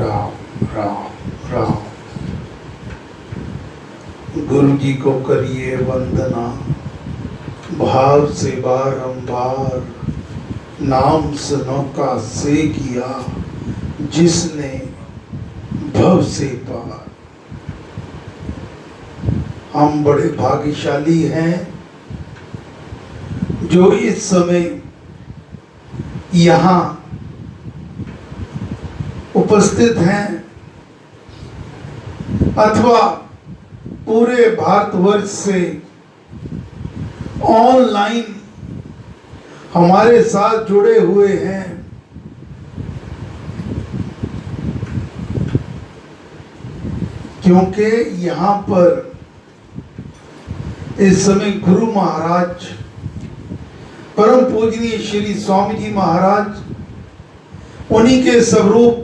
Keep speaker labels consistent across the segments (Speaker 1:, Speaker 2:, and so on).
Speaker 1: राम राम राम। गुरु जी को करिए वंदना, भाव से बारंबार नाम सनों का से किया जिसने भव से पार। हम बड़े भाग्यशाली हैं जो इस समय यहाँ उपस्थित हैं अथवा पूरे भारतवर्ष से ऑनलाइन हमारे साथ जुड़े हुए हैं। क्योंकि यहाँ पर इस समय गुरु महाराज परम पूजनीय श्री स्वामी जी महाराज, उन्हीं के स्वरूप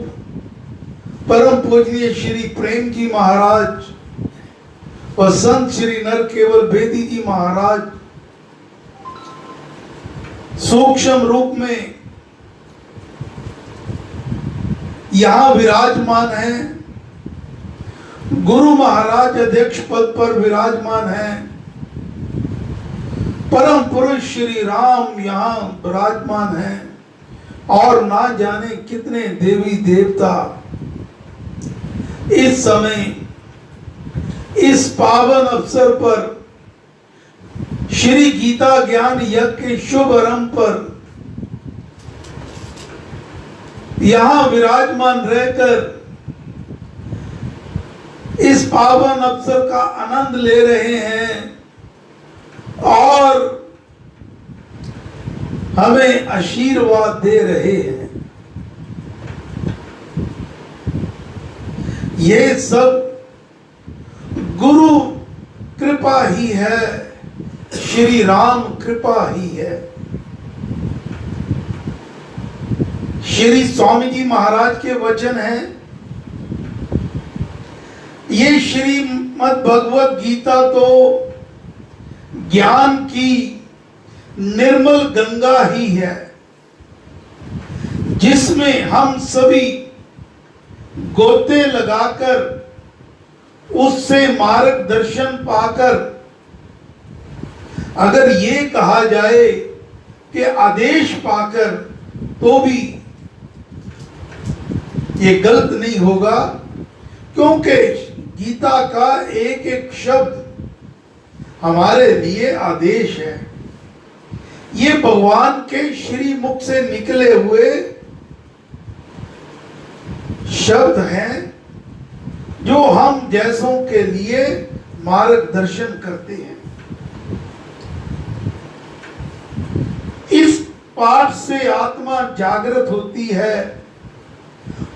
Speaker 1: परम पूजनीय श्री प्रेम जी महाराज और संत श्री नर केवल बेदी जी महाराज सूक्ष्म रूप में यहाँ विराजमान हैं। गुरु महाराज अध्यक्ष पद पर विराजमान हैं। परम पुरुष श्री राम यहाँ विराजमान हैं और ना जाने कितने देवी देवता इस समय इस पावन अवसर पर श्री गीता ज्ञान यज्ञ के शुभ आरंभ पर यहाँ विराजमान रहकर इस पावन अवसर का आनंद ले रहे हैं और हमें आशीर्वाद दे रहे हैं। ये सब गुरु कृपा ही है, श्री राम कृपा ही है। श्री स्वामी जी महाराज के वचन हैं, ये श्रीमद् भगवत गीता तो ज्ञान की निर्मल गंगा ही है जिसमें हम सभी गोते लगाकर उससे मार्गदर्शन पाकर अगर ये कहा जाए कि आदेश पाकर तो भी ये गलत नहीं होगा, क्योंकि गीता का एक एक शब्द हमारे लिए आदेश है। ये भगवान के श्री मुख से निकले हुए शब्द हैं जो हम जैसों के लिए मार्गदर्शन करते हैं। इस पाठ से आत्मा जागृत होती है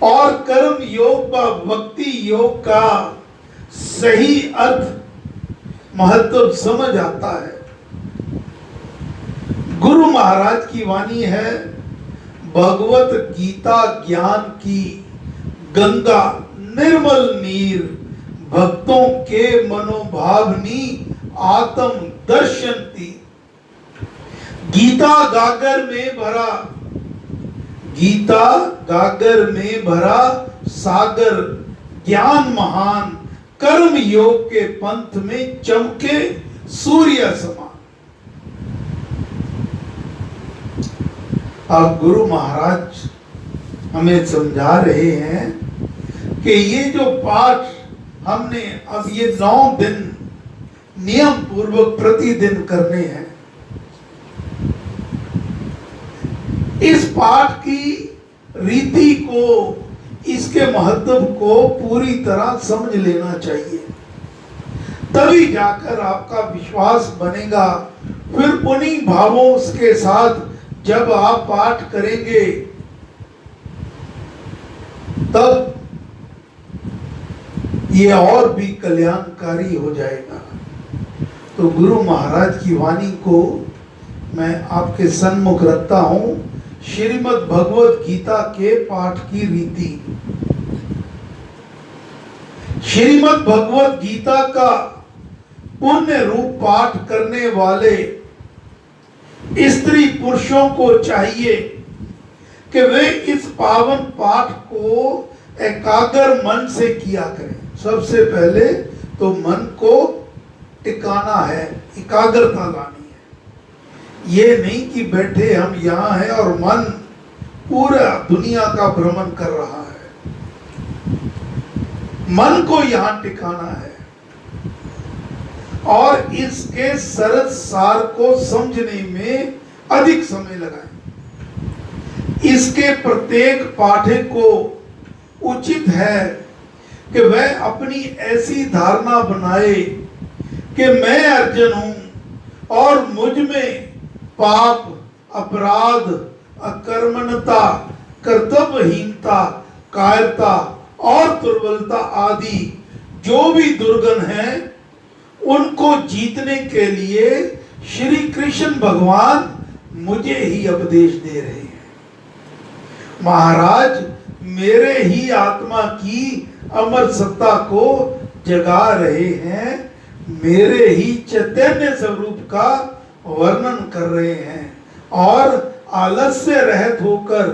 Speaker 1: और कर्म योग व भक्ति योग का सही अर्थ महत्व समझ आता है। गुरु महाराज की वाणी है, भगवत गीता ज्ञान की गंगा निर्मल नीर, भक्तों के मनोभावनी आत्म दर्शनती। गीता गागर में भरा, गीता गागर में भरा सागर ज्ञान महान, कर्म योग के पंथ में चमके सूर्य समान। अब गुरु महाराज हमें समझा रहे हैं कि ये जो पाठ हमने अब ये 9 दिन नियम पूर्वक प्रतिदिन करने हैं, इस पाठ की रीति को, इसके महत्व को पूरी तरह समझ लेना चाहिए, तभी जाकर आपका विश्वास बनेगा। फिर उन्हीं भावों के साथ जब आप पाठ करेंगे तब ये और भी कल्याणकारी हो जाएगा। तो गुरु महाराज की वाणी को मैं आपके सन्मुख रखता हूं। श्रीमद् भगवत गीता के पाठ की रीति। श्रीमद् भगवत गीता का पुण्य रूप पाठ करने वाले स्त्री पुरुषों को चाहिए कि वे इस पावन पाठ को एकाग्र मन से किया करें। सबसे पहले तो मन को टिकाना है, एकाग्रता लानी है। ये नहीं कि बैठे हम यहाँ हैं और मन पूरा दुनिया का भ्रमण कर रहा है। मन को यहाँ टिकाना है और इसके सरल सार को समझने में अधिक समय लगाएं। इसके प्रत्येक पाठक को उचित है कि वह अपनी ऐसी धारणा बनाए कि मैं अर्जुन हूं और मुझ में पाप, अपराध, अकर्मण्यता, कर्तव्यहीनता, कायरता और दुर्बलता आदि जो भी दुर्गुण हैं उनको जीतने के लिए श्री कृष्ण भगवान मुझे ही उपदेश दे रहे हैं। महाराज मेरे ही आत्मा की अमर सत्ता को जगा रहे हैं, मेरे ही चैतन्य स्वरूप का वर्णन कर रहे हैं और आलस्य रहित होकर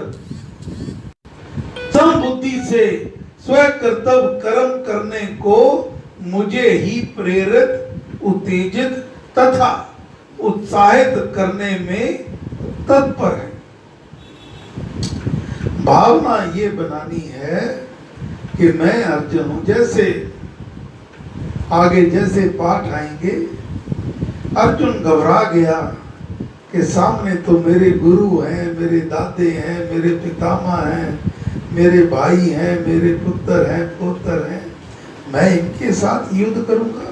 Speaker 1: समबुद्धि से स्वकर्तव्य कर्म करने को मुझे ही प्रेरित, उत्तेजित तथा उत्साहित करने में तत्पर है। भावना ये बनानी है कि मैं अर्जुन हूं। जैसे आगे जैसे पाठ आएंगे, अर्जुन घबरा गया कि सामने तो मेरे गुरु हैं, मेरे दादे हैं, मेरे पितामह हैं, मेरे भाई हैं, मेरे पुत्र हैं, पुत्र हैं, मैं इनके साथ युद्ध करूंगा।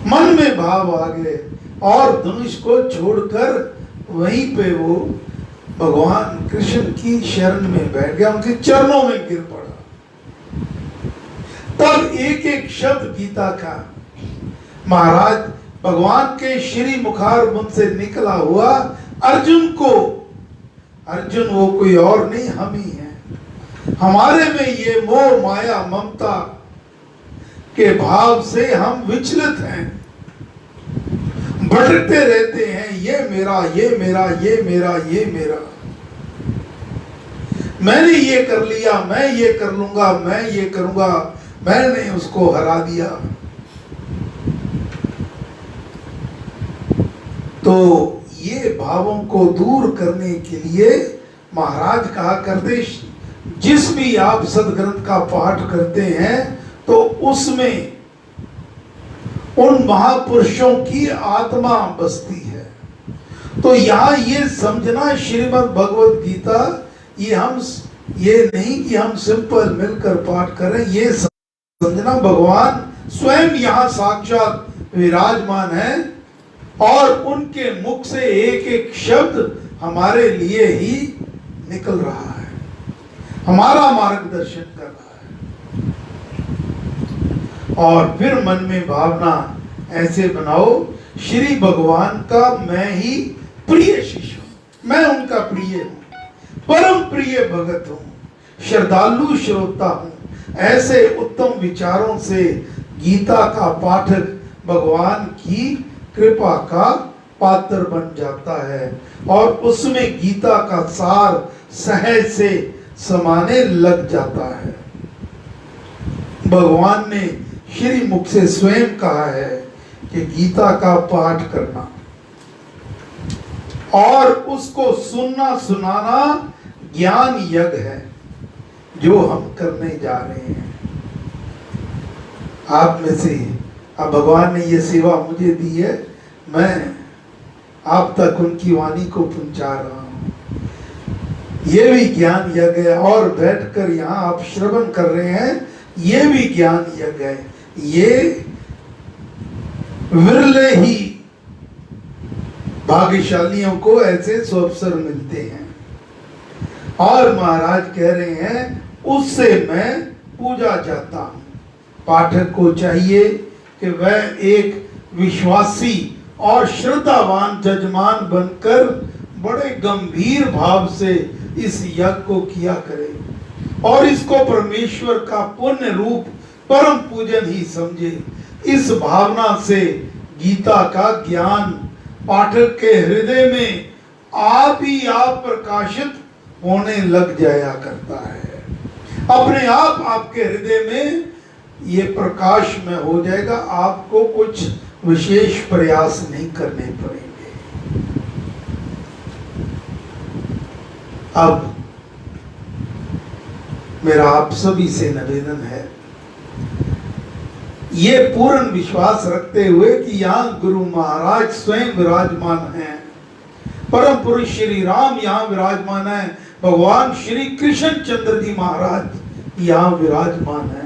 Speaker 1: मन में भाव आ गए और धनुष को छोड़कर वहीं पे वो भगवान कृष्ण की शरण में बैठ गया, उनके चरणों में गिर पड़ा। तब एक एक शब्द गीता का महाराज भगवान के श्री मुखार मुंह से निकला हुआ अर्जुन को, अर्जुन वो कोई और नहीं हम ही हैं। हमारे में ये मोह माया ममता के भाव से हम विचलित हैं, भटकते रहते हैं, ये मेरा, ये मेरा, ये मेरा, ये मेरा, मैंने ये कर लिया, मैं ये कर लूंगा, मैं ये करूंगा, मैंने उसको हरा दिया। तो ये भावों को दूर करने के लिए महाराज कहा करते, जिस भी आप सदग्रंथ का पाठ करते हैं तो उसमें उन महापुरुषों की आत्मा बसती है। तो यहाँ ये समझना श्रीमद् भगवद गीता, ये नहीं कि हम सिंपल मिलकर पाठ करें, ये समझना भगवान स्वयं यहाँ साक्षात विराजमान है और उनके मुख से एक एक शब्द हमारे लिए ही निकल रहा है, हमारा मार्गदर्शन कर रहा है। और फिर मन में भावना ऐसे बनाओ, श्री भगवान का मैं ही प्रिय शिष्य हूं, मैं उनका प्रिय हूं, परम प्रिय भगत हूं, श्रद्धालु श्रोता हूं। ऐसे उत्तम विचारों से गीता का पाठक भगवान की कृपा का पात्र बन जाता है और उसमें गीता का सार सहज से समाने लग जाता है। भगवान ने श्री मुख से स्वयं कहा है कि गीता का पाठ करना और उसको सुनना सुनाना ज्ञान यज्ञ है जो हम करने जा रहे हैं। आप में से अब भगवान ने ये सेवा मुझे दी है, मैं आप तक उनकी वाणी को पहुंचा रहा हूं। ये भी ज्ञान यज्ञ है और बैठकर यहाँ आप श्रवण कर रहे हैं, ये भी ज्ञान यज्ञ है। ये विरले ही भाग्यशालियों को ऐसे सुअवसर मिलते हैं और महाराज कह रहे हैं उससे मैं पूजा चाहता हूं। पाठक को चाहिए कि वह एक विश्वासी और श्रद्धावान जजमान बनकर बड़े गंभीर भाव से इस यज्ञ को किया करे और इसको परमेश्वर का पुण्य रूप परम पूजन ही समझे। इस भावना से गीता का ज्ञान पाठक के हृदय में आप ही आप प्रकाशित होने लग जाया करता है। अपने आप आपके हृदय में ये प्रकाश में हो जाएगा, आपको कुछ विशेष प्रयास नहीं करने पड़ेंगे। अब मेरा आप सभी से निवेदन है, ये पूर्ण विश्वास रखते हुए कि यहाँ गुरु महाराज स्वयं विराजमान हैं, परम पुरुष श्री राम यहाँ विराजमान है, भगवान श्री कृष्ण चंद्र जी महाराज यहाँ विराजमान है,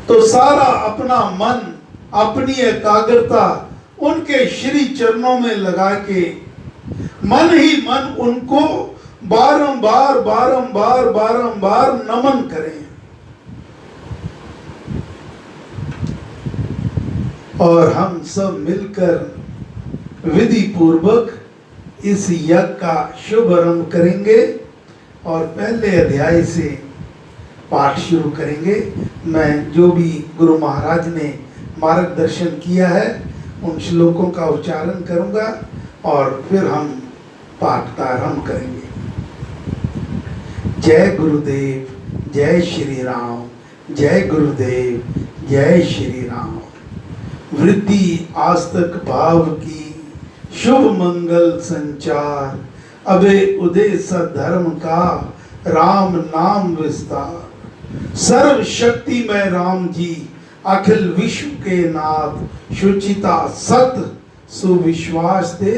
Speaker 1: तो सारा अपना मन, अपनी एकाग्रता उनके श्री चरणों में लगा के मन ही मन उनको बारंबार बारंबार बारंबार नमन करें। और हम सब मिलकर विधि पूर्वक इस यज्ञ का शुभारंभ करेंगे और पहले अध्याय से पाठ शुरू करेंगे। मैं जो भी गुरु महाराज ने मार्गदर्शन किया है उन श्लोकों का उच्चारण करूंगा और फिर हम पाठ का आरंभ करेंगे। जय गुरुदेव, जय श्री राम, जय गुरुदेव, जय श्री राम। वृद्धि आस्तक भाव की शुभ मंगल संचार, अबे उदय सद्धर्म का राम नाम विस्तार। सर्व शक्ति में राम जी अखिल विश्व के नाथ, शुचिता सत सुविश्वास दे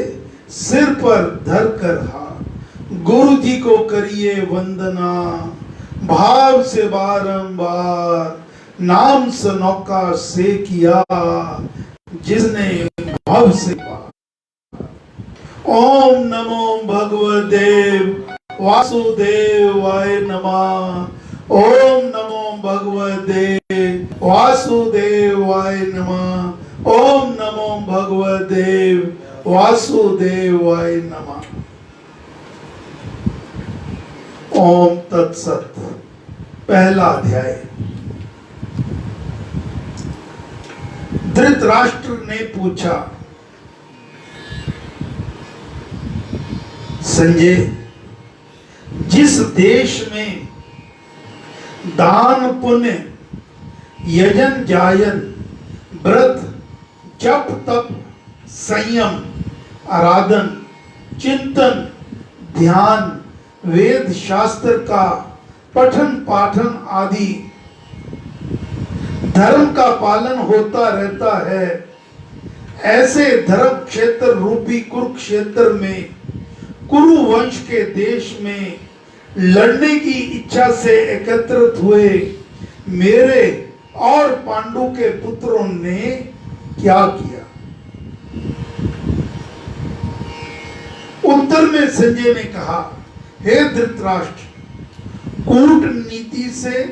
Speaker 1: सिर पर धर कर हाथ। गुरु जी को करिए वंदना भाव से बारंबार, नाम सनौका से किया जिसने भाव से पार। ओम नमो भगवते वासुदेवाय नमः। ओम नमो भगवते वासुदेवाय नमः। ओम नमो भगवते वासुदेवाय नमः। ओम तत्सत। पहला अध्याय। धृतराष्ट्र ने पूछा, संजय, जिस देश में दान पुण्य यजन जायन व्रत जप तप संयम आराधन चिंतन ध्यान वेद शास्त्र का पठन पाठन आदि धर्म का पालन होता रहता है, ऐसे धर्म क्षेत्र रूपी कुरुक्षेत्र में कुरु वंश के देश में लड़ने की इच्छा से एकत्रित हुए मेरे और पांडु के पुत्रों ने क्या किया? उत्तर में संजय ने कहा, हे धृतराष्ट्र, कूटनीति से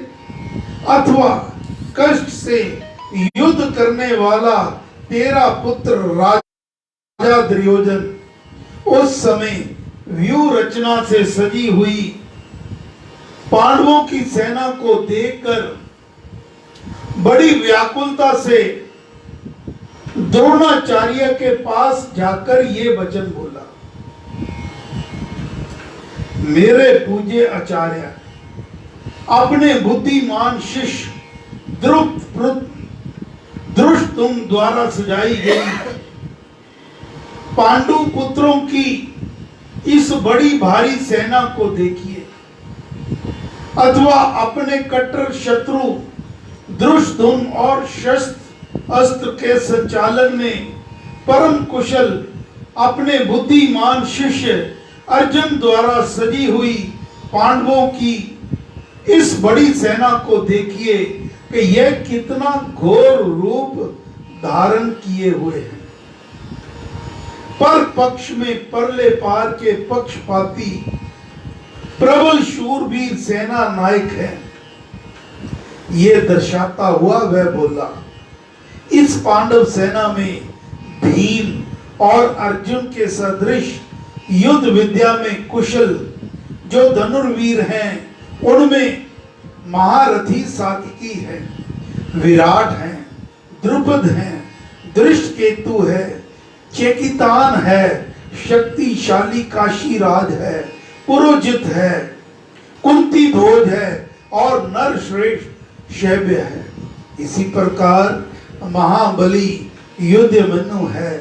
Speaker 1: अथवा कष्ट से युद्ध करने वाला तेरा पुत्र राजा दुर्योधन उस समय व्यूह रचना से सजी हुई पांडवों की सेना को देखकर बड़ी व्याकुलता से द्रोणाचार्य के पास जाकर ये वचन बोला, मेरे पूज्य आचार्य, अपने बुद्धिमान शिष्य धृष्टुम द्वारा सजाई गई पांडु पुत्रों की इस बड़ी भारी सेना को देखिए, अथवा अपने कट्टर शत्रु धृष्टुम और शस्त्र अस्त्र के संचालन में परम कुशल अपने बुद्धिमान शिष्य अर्जुन द्वारा सजी हुई पांडवों की इस बड़ी सेना को देखिए कि यह कितना घोर रूप धारण किए हुए हैं। पर पक्ष में परले पार के पक्षपाती प्रबल शूरवीर सेना नायक है। ये दर्शाता हुआ वह बोला, इस पांडव सेना में भीम और अर्जुन के सदृश युद्ध विद्या में कुशल जो धनुर्वीर हैं, उनमें महारथी सात्विकी है, विराट है, द्रुपद है, दृष्टकेतु है, चेकितान है, शक्तिशाली काशीराज है, पुरोजित है, कुंती भोज है और नर श्रेष्ठ शैब्य है। इसी प्रकार महाबली युद्धमन्यु है,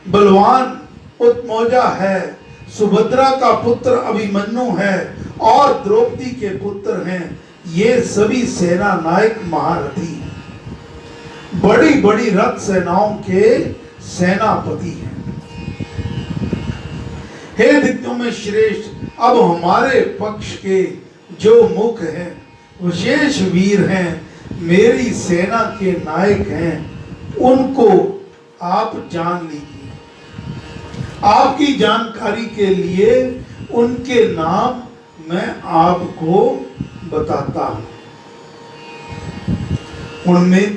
Speaker 1: बलवान उत्मौजा है, सुभद्रा का पुत्र अभिमन्यु है और द्रौपदी के पुत्र हैं। ये सभी सेना नायक महारथी हैं, बड़ी बड़ी रथ सेनाओं के सेनापति हैं। हे दिग्गजों में श्रेष्ठ, अब हमारे पक्ष के जो मुख हैं, विशेष वीर हैं, मेरी सेना के नायक हैं, उनको आप जान लीजिए। आपकी जानकारी के लिए उनके नाम मैं आपको बताता हूं। उनमें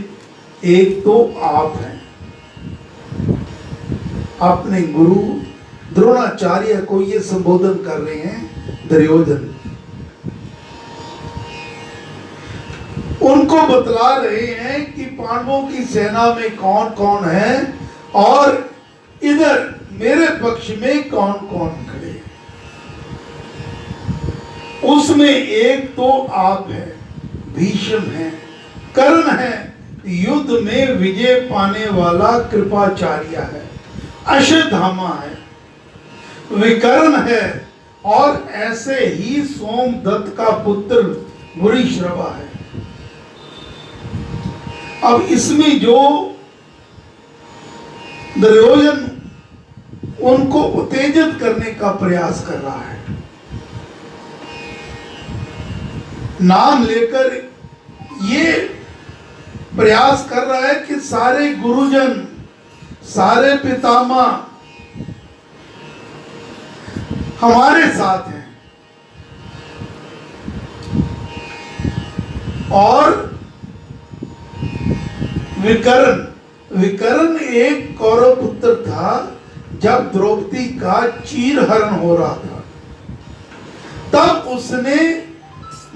Speaker 1: एक तो आप हैं, अपने गुरु द्रोणाचार्य को ये संबोधन कर रहे हैं दुर्योधन, उनको बतला रहे हैं कि पांडवों की सेना में कौन कौन है और इधर मेरे पक्ष में कौन कौन खड़े हैं। उसमें एक तो आप है, भीष्म है, कर्ण है, युद्ध में विजय पाने वाला कृपाचार्य है, अश्वत्थामा है, विकर्ण है और ऐसे ही सोमदत्त का पुत्र भूरिश्रवा है। अब इसमें जो दुर्योधन उनको उत्तेजित करने का प्रयास कर रहा है, नाम लेकर ये प्रयास कर रहा है कि सारे गुरुजन, सारे पितामह हमारे साथ हैं और विकर्ण एक कौरव पुत्र था। जब द्रौपदी का चीरहरण हो रहा था तब उसने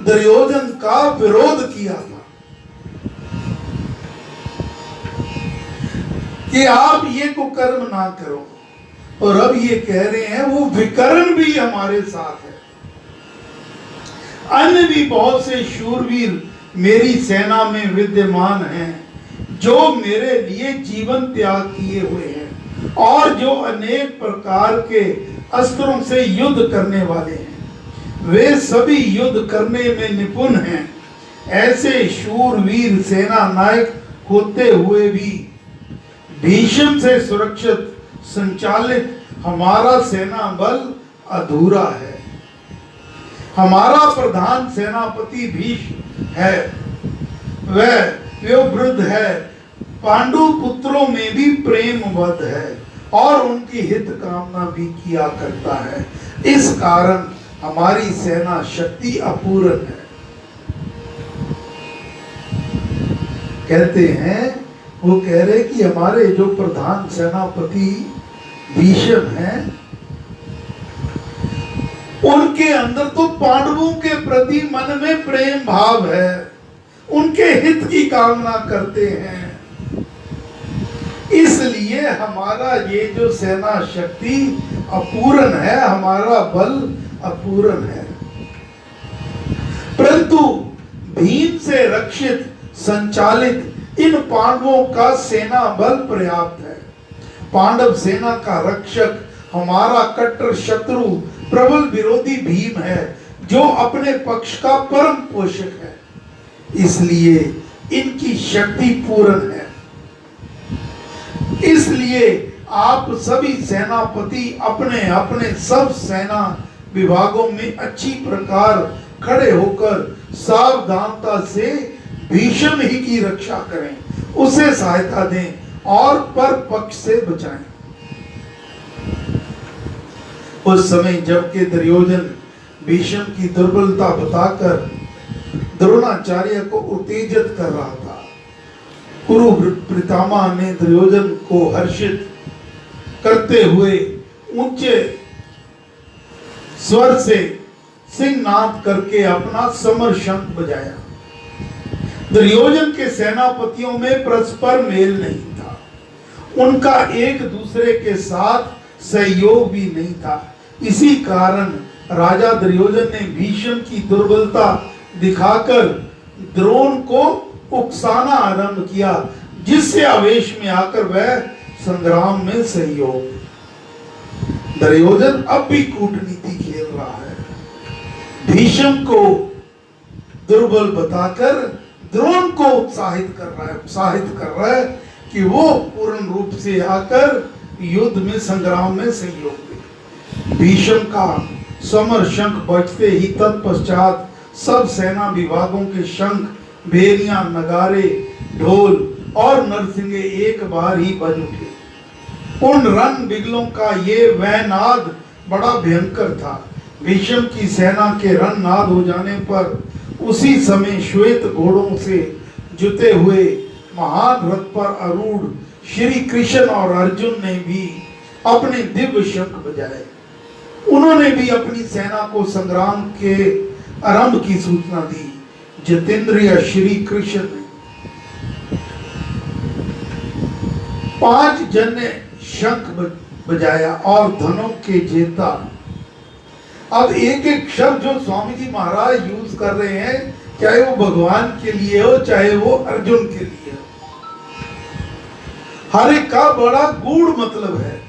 Speaker 1: दुर्योधन का विरोध किया था कि आप ये कुकर्म ना करो, और अब ये कह रहे हैं वो विकर्ण भी हमारे साथ है। अन्य भी बहुत से शूरवीर मेरी सेना में विद्यमान हैं जो मेरे लिए जीवन त्याग किए हुए हैं और जो अनेक प्रकार के अस्त्रों से युद्ध करने वाले हैं। वे सभी युद्ध करने में निपुण हैं। ऐसे शूरवीर सेना नायक होते हुए भी भीष्म से सुरक्षित संचालित हमारा सेना बल अधूरा है। हमारा प्रधान सेनापति भीष्म है, वह वृद्ध है, पांडु पुत्रों में भी प्रेमवद है और उनकी हित कामना भी किया करता है। इस कारण हमारी सेना शक्ति अपूर्ण है। कहते हैं, वो कह रहे कि हमारे जो प्रधान सेनापति भीष्म हैं, उनके अंदर तो पांडवों के प्रति मन में प्रेम भाव है, उनके हित की कामना करते हैं। इसलिए हमारा ये जो सेना शक्ति अपूर्ण है, हमारा बल अपूर्ण है। परंतु भीम से रक्षित संचालित इन पांडवों का सेना बल पर्याप्त है। पांडव सेना का रक्षक हमारा कट्टर शत्रु प्रबल विरोधी भीम है, जो अपने पक्ष का परम पोषक है। इसलिए इनकी शक्ति पूर्ण है। इसलिए आप सभी सेनापति अपने अपने सब सेना विभागों में अच्छी प्रकार खड़े होकर सावधानता से भीष्म ही की रक्षा करें, उसे सहायता दें और पर पक्ष से बचाएं। उस समय जबकि दुर्योधन भीष्म की दुर्बलता बताकर द्रोणाचार्य को उत्तेजित कर रहा था, कुरु पितामह ने दुर्योधन को हर्षित करते हुए ऊंचे स्वर से सिंहनाद करके अपना समर शंख बजाया। दुर्योधन के सेनापतियों में परस्पर मेल नहीं था। उनका एक दूसरे के साथ सहयोग भी नहीं था। इसी कारण राजा दुर्योधन ने भीष्म की दुर्बलता दिखाकर द्रोण को उकसाना आरंभ किया, जिससे आवेश में आकर वह संग्राम में सहयोग। दुर्योधन अब भी कूटनीति खेल रहा है, भीष्म को दुर्बल बताकर द्रोण को उत्साहित कर रहा है कि वो पूर्ण रूप से आकर युद्ध में संग्राम में सहयोग दे। भीष्म का समर शंख बजते ही तत्पश्चात सब सेना विभागों के शंख, भेरियां, नगारे, ढोल और नरसिंगे एक बार ही बज उठे। उन रण बिगलों का ये वैनाद बड़ा भयंकर था। भीष्म की सेना के रणनाद हो जाने पर उसी समय श्वेत घोड़ों से जुते हुए महान रथ पर आरूढ़ श्री कृष्ण और अर्जुन ने भी अपने दिव्य शंख बजाए। उन्होंने भी अपनी सेना को संग्राम के आरंभ की सूचना दी। जितेंद्रिय श्री कृष्ण ने 5 जन ने शंख बजाया और धनों के जेता। अब एक एक शब्द जो स्वामी जी महाराज यूज कर रहे हैं, चाहे वो भगवान के लिए हो चाहे वो अर्जुन के लिए हो, हर एक का बड़ा गूढ़ मतलब है।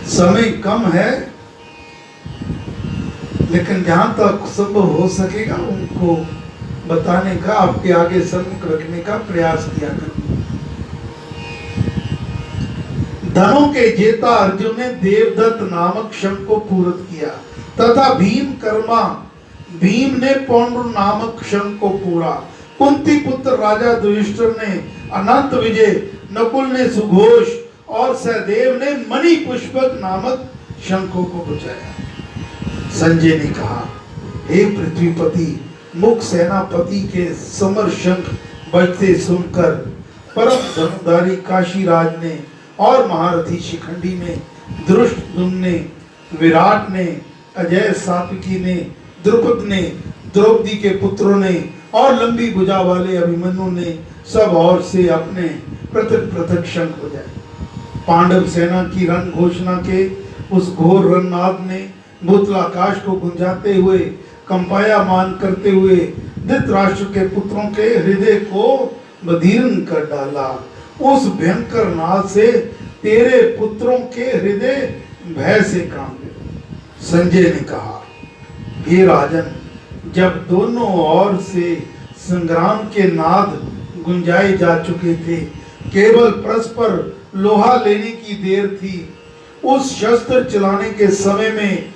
Speaker 1: समय कम है, लेकिन जहां तक संभव हो सकेगा उनको बताने का, आपके आगे सम्मुख रखने का प्रयास किया करें। धनों के जेता अर्जुन ने देवदत्त नामक शंख को पूरत किया तथा भीम ने पौंड्र नामक शंख को पूरा। कुंती पुत्र राजा युधिष्ठिर ने अनंत विजय, नकुल ने सुघोष और सहदेव ने मणि पुष्पक नामक शंखों को बजाया। संजय ने कहा, हे पृथ्वीपति, मुख सेनापति के समर शंख बजते सुनकर परम धनुधारी काशीराज ने और महारथी शिखंडी ने, धृष्टद्युम्न ने, विराट ने, अजय सात्विकी ने, द्रुपद ने, द्रौपदी के पुत्रों ने और लंबी भुजा वाले अभिमन्यु ने सब ओर से अपने पृथक पृथक शंख बजाए। पांडव सेना की रण घोषणा के उस घोर रणनाद ने भूतलाकाश को गुंजाते हुए, कंपायमान करते हुए धृतराष्ट्र के पुत्रों के हृदय को बधिर कर डाला। उस भयंकर नाद से तेरे पुत्रों के हृदय भय से कांप गए। संजय ने कहा, हे राजन, जब दोनों ओर से संग्राम के नाद गुंजाए जा चुके थे, केवल परस्पर लोहा लेने की देर थी, उस शस्त्र चलाने के समय में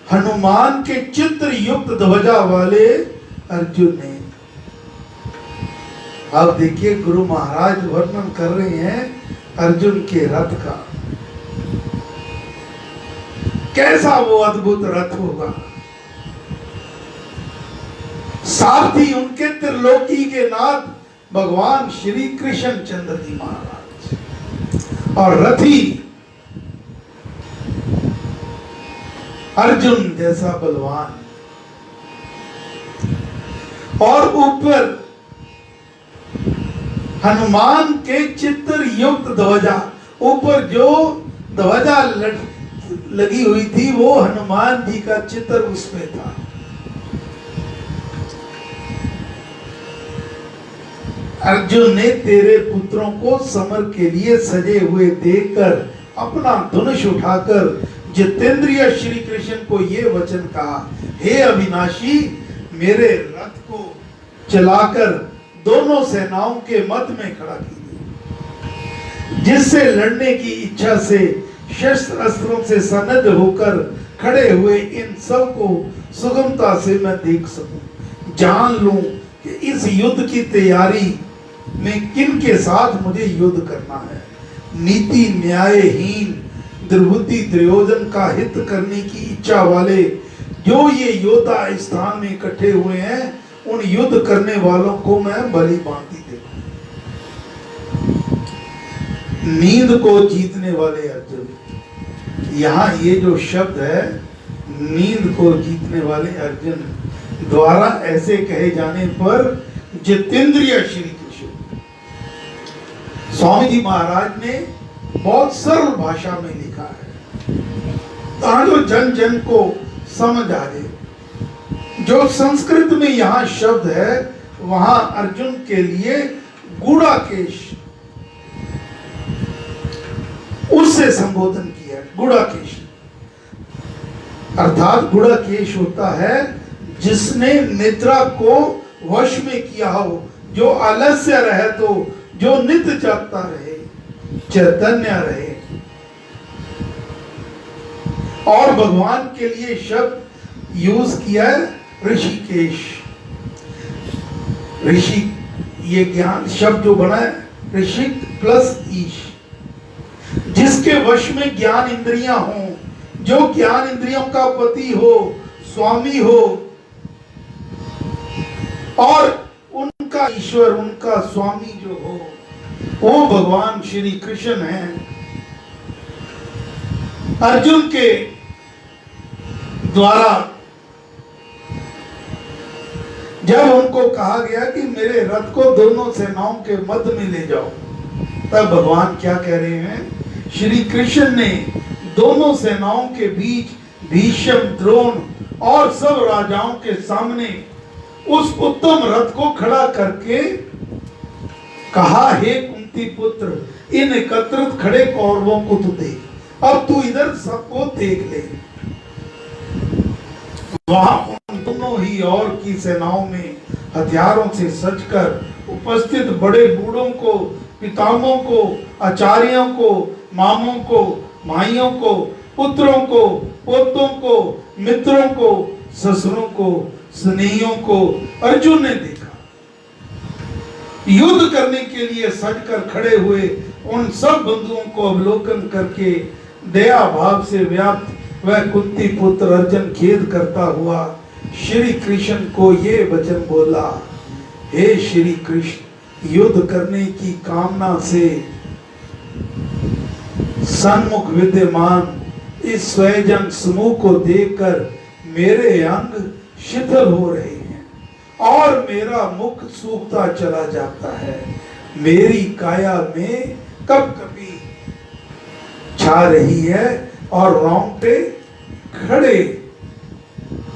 Speaker 1: हनुमान के चित्र युक्त ध्वजा वाले अर्जुन ने, अब देखिए गुरु महाराज वर्णन कर रहे हैं अर्जुन के रथ का, कैसा वो अद्भुत रथ होगा। सारथी उनके त्रिलोकी के नाथ भगवान श्री कृष्ण चंद्र जी महाराज और रथी अर्जुन जैसा बलवान, और ऊपर हनुमान के चित्र युक्त ध्वजा, ऊपर जो ध्वजा लगी हुई थी वो हनुमान जी का चित्र उसमें था। अर्जुन ने तेरे पुत्रों को समर के लिए सजे हुए देखकर अपना धनुष उठाकर जितेंद्रिय श्री कृष्ण को ये वचन कहा, हे अविनाशी, मेरे रथ को चलाकर दोनों सेनाओं के मध्य में खड़ा कीजिए, जिससे लड़ने की इच्छा से शस्त्र अस्त्रों से सन्नद्ध होकर खड़े हुए इन सब को सुगमता से मैं देख सकूं, जान लूं कि इस युद्ध की तैयारी में किन के साथ मुझे युद्ध करना है। नीति न्यायहीन दुर्बुद्धि दुर्योधन का हित करने की इच्छा वाले जो ये योद्धा स्थान में इकट्ठे हुए हैं, उन युद्ध करने वालों को मैं भली भांति देखूं। नींद को जीतने वाले अर्जुन, यहाँ ये जो शब्द है नींद को जीतने वाले अर्जुन द्वारा ऐसे कहे जाने पर जितेंद्रिय श्री कृष्ण, स्वामी जी महाराज ने बहुत सरल भाषा में लिखा होता है, ताकि जन जन को समझ आ जाए। जो संस्कृत में यहाँ शब्द है वहां अर्जुन के लिए गुड़ाकेश उससे संबोधन किया। गुड़ाकेश अर्थात गुड़ाकेश होता है जिसने निद्रा को वश में किया हो, जो आलस्य रहे तो जो नित्य जागता रहे, चैतन्य रहे। और भगवान के लिए शब्द यूज किया है ऋषिकेश। ऋषि ये ज्ञान शब्द जो बना है ऋषिक प्लस ईश, जिसके वश में ज्ञान इंद्रियां हों, जो ज्ञान इंद्रियों का पति हो, स्वामी हो, और उनका ईश्वर, उनका स्वामी जो हो वो भगवान श्री कृष्ण हैं। अर्जुन के द्वारा जब उनको कहा गया कि मेरे रथ को दोनों सेनाओं के मध्य में ले जाओ, तब भगवान क्या कह रहे हैं? श्री कृष्ण ने दोनों सेनाओं के बीच भीष्म, द्रोण और सब राजाओं के सामने उस उत्तम रथ को खड़ा करके कहा, हे कुंती पुत्र, इन एकत्रित खड़े कौरवों को तू देख, अब तू इधर सबको देख ले। वहां उन दोनों ही और की सेनाओं में हथियारों से सजकर उपस्थित बड़े बूढ़ों को, पितामहों को, आचार्यों को, मामों को, भाइयों को, पुत्रों को, पोतों को, मित्रों को, ससुरों को, स्नेहियों को अर्जुन ने देखा। युद्ध करने के लिए सजकर खड़े हुए उन सब बंधुओं को अवलोकन करके दया भाव से व्याप्त वह कुंती पुत्र अर्जुन खेद करता हुआ श्री कृष्ण को ये वचन बोला, हे श्री कृष्ण, युद्ध करने की कामना से सन्मुख विद्यमान इस स्वयं समूह को देखकर मेरे अंग शिथिल हो रहे हैं और मेरा मुख सूखता चला जाता है। मेरी काया में कब कभी छा रही है और रोंगटे खड़े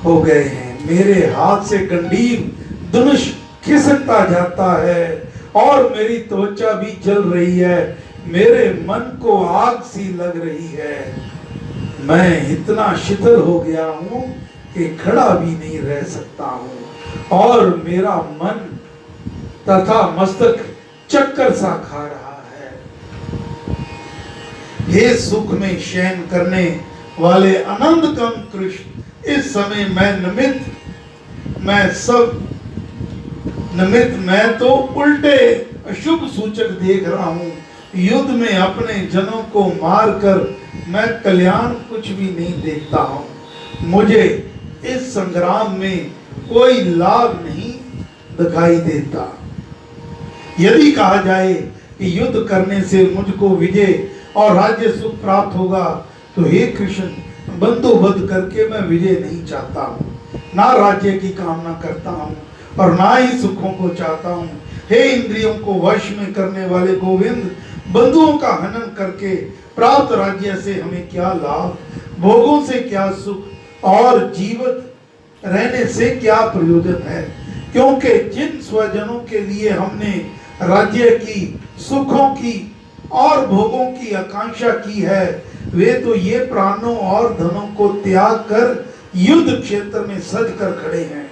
Speaker 1: हो गए हैं। मेरे हाथ से गंडीव धनुष खिसकता जाता है और मेरी त्वचा भी जल रही है। मेरे मन को आग सी लग रही है। मैं इतना शिथिल हो गया हूं कि खड़ा भी नहीं रह सकता हूं और मेरा मन तथा मस्तक चक्कर सा खा रहा है। हे सुख में शयन करने वाले आनंद कम कृष्ण, इस समय मैं तो उल्टे अशुभ सूचक देख रहा हूं। युद्ध में अपने जनों को मारकर मैं कल्याण कुछ भी नहीं देखता हूं। मुझे इस संग्राम में कोई लाभ नहीं दिखाई देता। यदि कहा जाए कि युद्ध करने से मुझको विजय और राज्य सुख प्राप्त होगा, तो हे कृष्ण, बंदोबस्त करके मैं विजय नहीं चाहता हूँ, ना राज्य की कामना करता हूँ और ना ही सुखों को चाहता हूँ। हे इंद्रियों को वश में करने वाले गोविंद, बंधुओं का हनन करके प्राप्त राज्य से हमें क्या लाभ, भोगों से क्या सुख और जीवित रहने से क्या प्रयोजन है? क्योंकि जिन स्वजनों के लिए हमने राज्य की, सुखों की और भोगों की आकांक्षा की है, वे तो ये प्राणों और धनों को त्याग कर युद्ध क्षेत्र में सज कर खड़े हैं,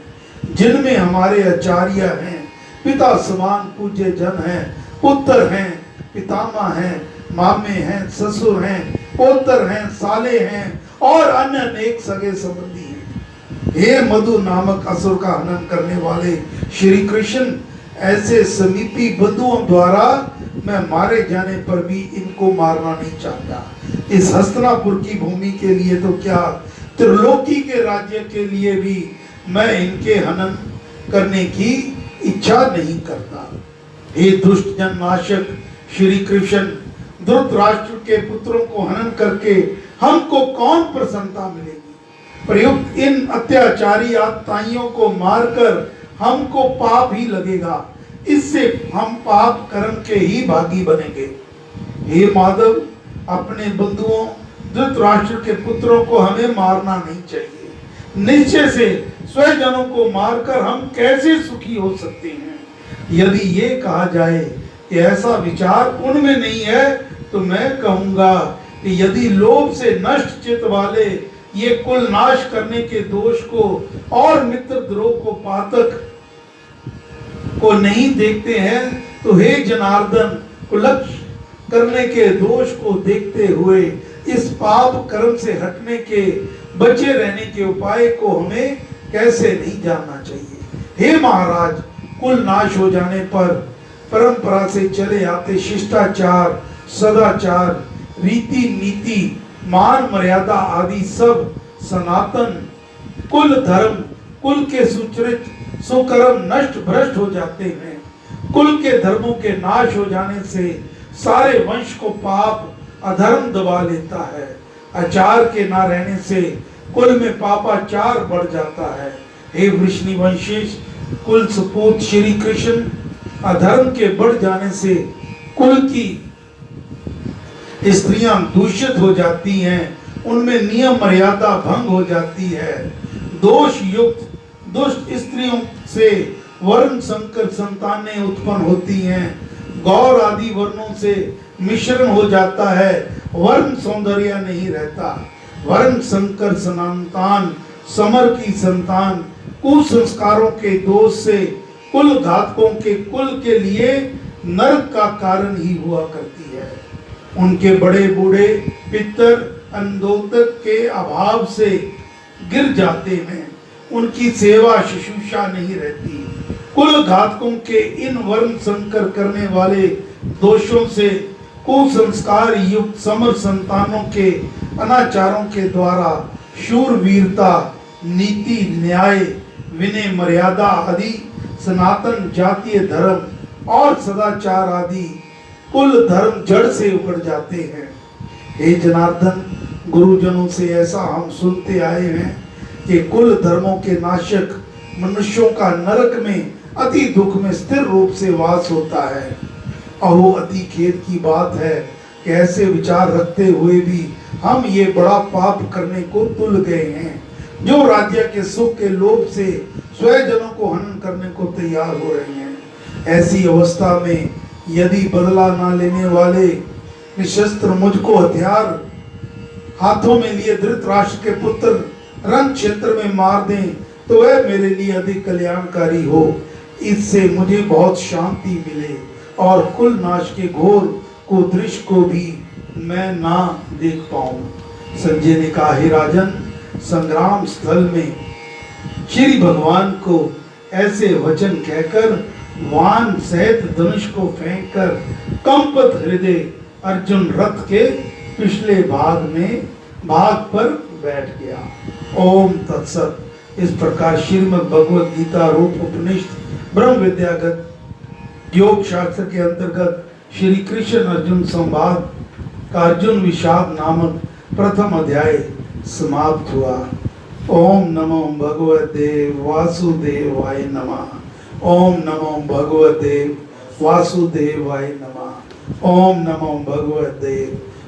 Speaker 1: जिनमें हमारे आचार्य हैं, पिता समान पूज्य जन हैं, पुत्र हैं, पितामह हैं, मामे हैं, ससुर हैं, पोतर हैं, साले हैं और अन्य अनेक सगे संबंधी हैं। हे मधु नामक असुर का हनन करने वाले श्री कृष्ण, ऐसे समीपी बंधुओं द्वारा मैं मारे जाने पर भी इनको मारना नहीं चाहता। इस हस्तिनापुर की भूमि के लिए तो क्या, त्रिलोकी के राज्य के लिए भी मैं इनके हनन करने की इच्छा नहीं करता। हे दुष्ट जन नाशक श्री कृष्ण, धृतराष्ट्र के पुत्रों को हनन करके हमको कौन प्रसन्नता मिलेगी? प्रयुक्त इन अत्याचारी आत्ताइयों को मारकर हमको पाप ही लगेगा। इससे हम पाप कर्म के ही भागी बनेंगे। हे माधव, अपने बंधुओं धृतराष्ट्र के पुत्रों को हमें मारना नहीं चाहिए। निश्चय से स्वजनों को मारकर हम कैसे सुखी हो सकते हैं? यदि ये कहा जाए कि ऐसा विचार उनमें नहीं है, तो मैं कहूंगा कि यदि लोभ से नष्ट चित्त वाले ये कुल नाश करने के दोष को और मित्र द्रोह को पातक को नहीं देखते हैं, तो हे जनार्दन, कुलक्ष करने के दोष को देखते हुए इस पाप कर्म से हटने के, बचे रहने के उपाय को हमें कैसे नहीं जानना चाहिए? हे महाराज, कुल नाश हो जाने पर परंपरा से चले आते शिष्टाचार, सदाचार, रीति नीति, मान मर्यादा आदि सब सनातन कुल धर्म, कुल के सुचरित सुकर्म नष्ट भ्रष्ट हो जाते हैं। कुल के धर्मों के नाश हो जाने से सारे वंश को पाप अधर्म दबा लेता है। आचार के ना रहने से कुल में पापाचार बढ़ जाता है। हे वृष्णि वंशिश कुल सपूत श्री कृष्ण, अधर्म के बढ़ जाने से कुल की स्त्रियां दूषित हो जाती हैं, उनमें नियम मर्यादा भंग हो जाती है। दोष युक्त दुष्ट स्त्रियों से वर्ण संकर संतानें उत्पन्न होती हैं। गौर आदि वर्णों से मिश्रण हो जाता है, वर्ण सौंदर्य नहीं रहता। वर्ण संकर संतान, समर की संतान कुसंस्कारों के दोष से कुल घातकों के कुल के लिए नरक का कारण ही हुआ करती है। उनके बड़े बूढ़े पितर अंधोतक के अभाव से गिर जाते हैं, उनकी सेवा शुश्रूषा नहीं रहती। कुल घातकों के इन वर्ण संकर करने वाले दोषों से कुसंस्कार युक्त समर संतानों के अनाचारों के द्वारा शूरवीरता, नीति, न्याय, विनय, मर्यादा आदि सनातन जातीय धर्म और सदाचार आदि कुल धर्म जड़ से उखड़ जाते हैं। हे जनार्दन, गुरुजनों से ऐसा हम सुनते आए हैं कि कुल धर्मों के नाशक मनुष्यों का नरक में अति दुख में स्थिर रूप से वास होता है। अहो, अति खेद की बात है कि ऐसे विचार रखते हुए भी हम ये बड़ा पाप करने को तुल गए हैं, जो राज्य के सुख के लोभ से स्वजनों को हनन करने को तैयार हो रहे हैं। ऐसी अवस्था में यदि बदला ना लेने वाले निशस्त्र मुझको हथियार हाथों में लिए धृतराष्ट्र के पुत्र रण क्षेत्र में मार दें, तो वह मेरे लिए अधिक कल्याणकारी हो। इससे मुझे बहुत शांति मिले और कुल नाश के घोर को दृश्य को भी मैं ना देख पाऊं। संजय ने कहा, हे राजन, संग्राम स्थल में श्री भगवान को ऐसे वचन कहकर वान सहित धनुष को फेंककर कंपित हृदय अर्जुन रथ के पिछले भाग पर बैठ गया। ओम तत्सत। इस प्रकार श्रीमद् भगवद गीता रूप उपनिषद ब्रह्म विद्यागत योग शास्त्र के अंतर्गत श्री कृष्ण अर्जुन संवाद का अर्जुन विषाद नामक प्रथम अध्याय समाप्त हुआ। ओम नमो भगवते वासुदेवाय नमः। ओम नमो भगवते वासुदेवाय नमः। ओम नमो भगवते